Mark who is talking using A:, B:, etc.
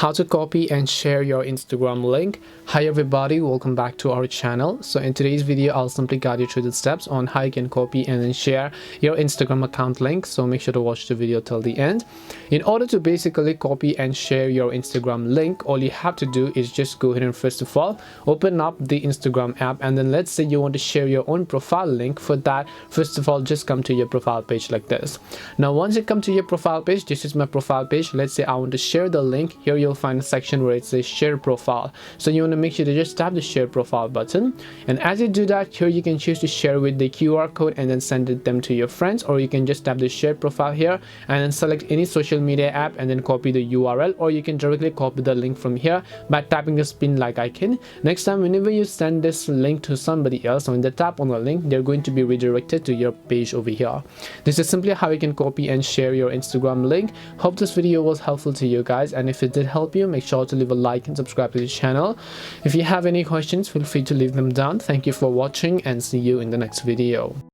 A: How to copy and share your Instagram link. Hi everybody, welcome back to our channel. So in today's video I'll simply guide you through the steps on how you can copy and then share your Instagram account link, so make sure to watch the video till the end. In order to basically copy and share your Instagram link, all you have to do is just go ahead and first of all open up the Instagram app, and then let's say you want to share your own profile link. For that, first of all, just come to your profile page like this. Now once you come to your profile page, this is my profile page. Let's say I want to share the link. Here you'll find a section where it says share profile, so you want to make sure to just tap the share profile button, and as you do that, here you can choose to share with the QR code and then send it them to your friends, or you can just tap the share profile here and then select any social media app and then copy the URL, or you can directly copy the link from here by tapping the pin like icon. Next time whenever you send this link to somebody else, when they tap on the link, they're going to be redirected to your page over here. This is simply how you can copy and share your Instagram link. Hope this video was helpful to you guys, and if it did help you, make sure to leave a like and subscribe to the channel. If you have any questions, feel free to leave them down. Thank you for watching and see you in the next video.